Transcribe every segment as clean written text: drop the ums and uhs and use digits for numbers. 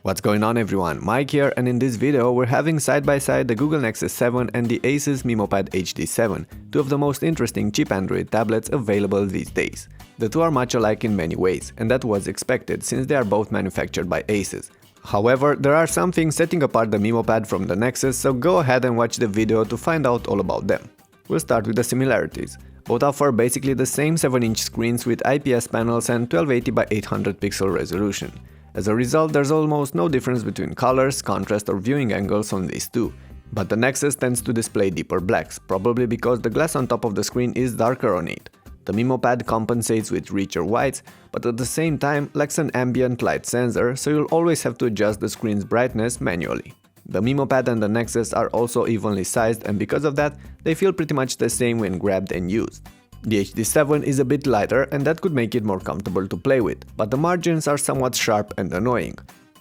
What's going on everyone, Mike here, and in this video we're having side by side the Google Nexus 7 and the Asus MeMO Pad HD7, two of the most interesting cheap Android tablets available these days. The two are much alike in many ways, and that was expected since they are both manufactured by Asus. However, there are some things setting apart the MeMO Pad from the Nexus, so go ahead and watch the video to find out all about them. We'll start with the similarities. Both offer basically the same 7-inch screens with IPS panels and 1280 by 800 pixel resolution. As a result, there's almost no difference between colors, contrast or viewing angles on these two. But the Nexus tends to display deeper blacks, probably because the glass on top of the screen is darker on it. The MeMO Pad compensates with richer whites, but at the same time lacks an ambient light sensor, so you'll always have to adjust the screen's brightness manually. The MeMO Pad and the Nexus are also evenly sized, and because of that, they feel pretty much the same when grabbed and used. The HD7 is a bit lighter and that could make it more comfortable to play with, but the margins are somewhat sharp and annoying.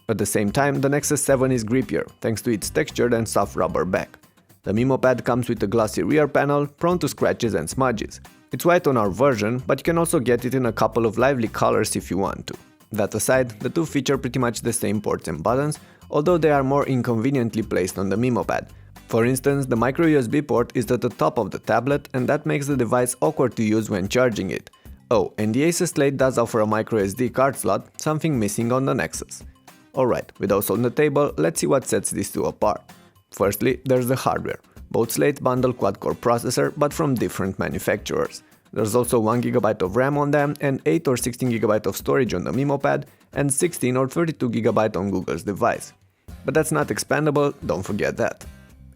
At the same time, the Nexus 7 is grippier, thanks to its textured and soft rubber back. The MeMO Pad comes with a glossy rear panel, prone to scratches and smudges. It's white on our version, but you can also get it in a couple of lively colors if you want to. That aside, the two feature pretty much the same ports and buttons, although they are more inconveniently placed on the MeMO Pad. For instance, the microSD port is at the top of the tablet, and that makes the device awkward to use when charging it. Oh, and the Asus Slate does offer a microSD card slot, something missing on the Nexus. Alright, with those on the table, let's see what sets these two apart. Firstly, there's the hardware. Both slates bundle quad-core processor, but from different manufacturers. There's also 1GB of RAM on them, and 8 or 16GB of storage on the MeMO Pad, and 16 or 32GB on Google's device. But that's not expandable, don't forget that.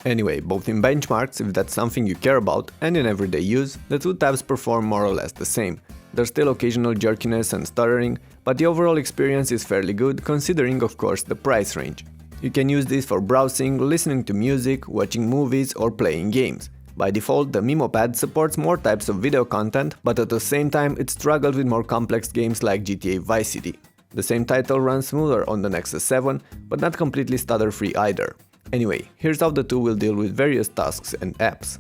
Anyway, both in benchmarks, if that's something you care about, and in everyday use, the two tabs perform more or less the same. There's still occasional jerkiness and stuttering, but the overall experience is fairly good, considering of course the price range. You can use this for browsing, listening to music, watching movies or playing games. By default, the MeMO Pad supports more types of video content, but at the same time it struggles with more complex games like GTA Vice City. The same title runs smoother on the Nexus 7, but not completely stutter-free either. Anyway, here's how the two will deal with various tasks and apps.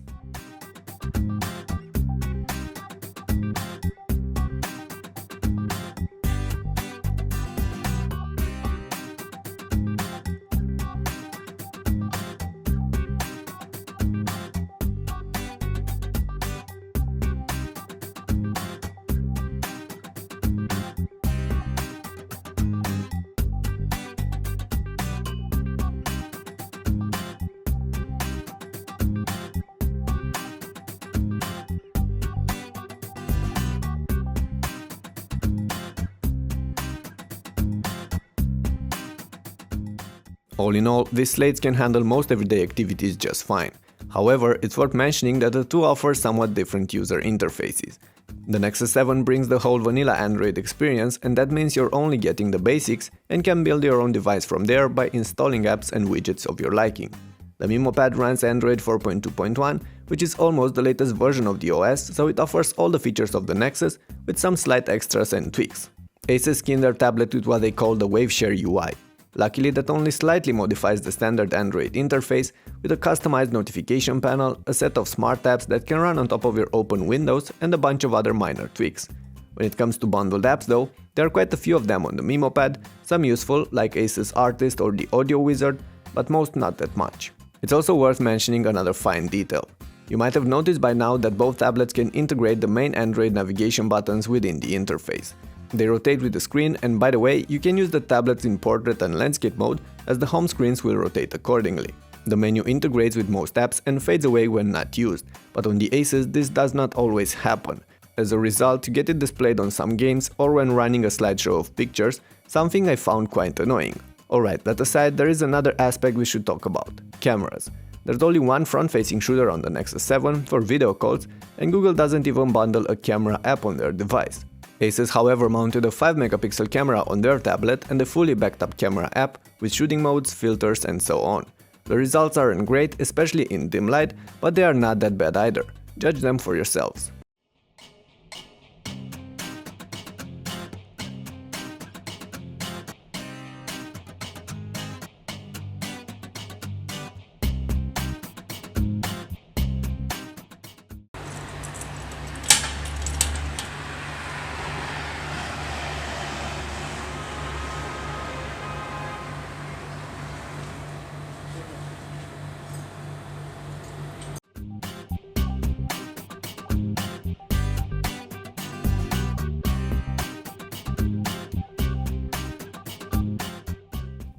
All in all, these slates can handle most everyday activities just fine. However, it's worth mentioning that the two offer somewhat different user interfaces. The Nexus 7 brings the whole vanilla Android experience, and that means you're only getting the basics and can build your own device from there by installing apps and widgets of your liking. The MeMO Pad runs Android 4.2.1, which is almost the latest version of the OS, so it offers all the features of the Nexus with some slight extras and tweaks. Asus skinned their tablet with what they call the WaveShare UI. Luckily, that only slightly modifies the standard Android interface with a customized notification panel, a set of smart apps that can run on top of your open windows, and a bunch of other minor tweaks. When it comes to bundled apps though, there are quite a few of them on the MeMO Pad, some useful like Asus Artist or the Audio Wizard, but most not that much. It's also worth mentioning another fine detail. You might have noticed by now that both tablets can integrate the main Android navigation buttons within the interface. They rotate with the screen, and by the way, you can use the tablets in portrait and landscape mode, as the home screens will rotate accordingly. The menu integrates with most apps and fades away when not used, but on the Asus this does not always happen. As a result, you get it displayed on some games or when running a slideshow of pictures, something I found quite annoying. Alright, that aside, there is another aspect we should talk about: cameras. There's only one front-facing shooter on the Nexus 7 for video calls, and Google doesn't even bundle a camera app on their device. Asus, however, mounted a 5-megapixel camera on their tablet and a fully backed up camera app with shooting modes, filters and so on. The results aren't great, especially in dim light, but they are not that bad either. Judge them for yourselves.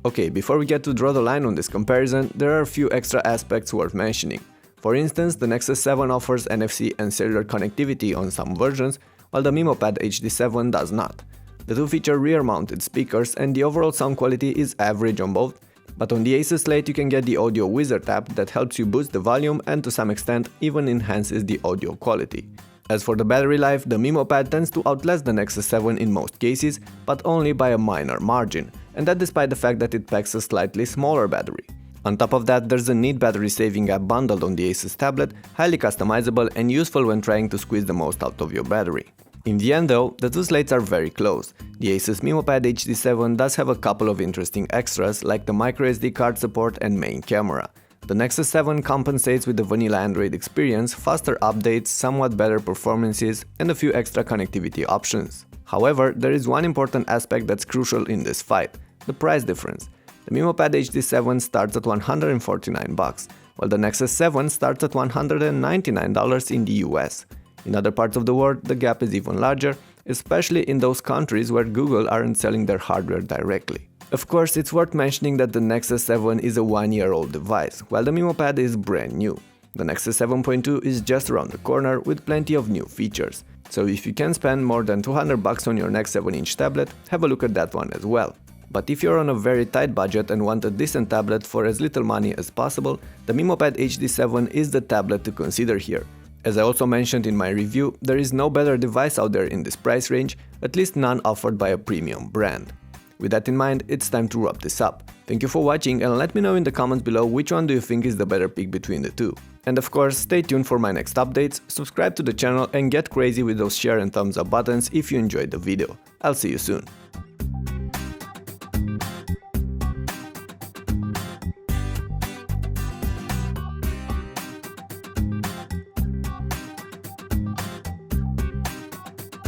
Okay, before we get to draw the line on this comparison, there are a few extra aspects worth mentioning. For instance, the Nexus 7 offers NFC and cellular connectivity on some versions, while the MeMO Pad HD7 does not. The two feature rear-mounted speakers and the overall sound quality is average on both, but on the Asus slate you can get the Audio Wizard app that helps you boost the volume and to some extent even enhances the audio quality. As for the battery life, the MeMO Pad tends to outlast the Nexus 7 in most cases, but only by a minor margin, and that despite the fact that it packs a slightly smaller battery. On top of that, there's a neat battery saving app bundled on the Asus tablet, highly customizable and useful when trying to squeeze the most out of your battery. In the end though, the two slates are very close. The Asus MeMO Pad HD7 does have a couple of interesting extras like the microSD card support and main camera. The Nexus 7 compensates with the vanilla Android experience, faster updates, somewhat better performances, and a few extra connectivity options. However, there is one important aspect that's crucial in this fight: the price difference. The MeMO Pad HD7 starts at $149, while the Nexus 7 starts at $199 in the US. In other parts of the world, the gap is even larger, especially in those countries where Google aren't selling their hardware directly. Of course, it's worth mentioning that the Nexus 7 is a 1-year-old device, while the MeMO Pad is brand new. The Nexus 7.2 is just around the corner with plenty of new features, so if you can spend more than $200 on your next 7-inch tablet, have a look at that one as well. But if you're on a very tight budget and want a decent tablet for as little money as possible, the MeMO Pad HD7 is the tablet to consider here. As I also mentioned in my review, there is no better device out there in this price range, at least none offered by a premium brand. With that in mind, it's time to wrap this up. Thank you for watching and let me know in the comments below which one do you think is the better pick between the two. And of course, stay tuned for my next updates, subscribe to the channel and get crazy with those share and thumbs up buttons if you enjoyed the video. I'll see you soon.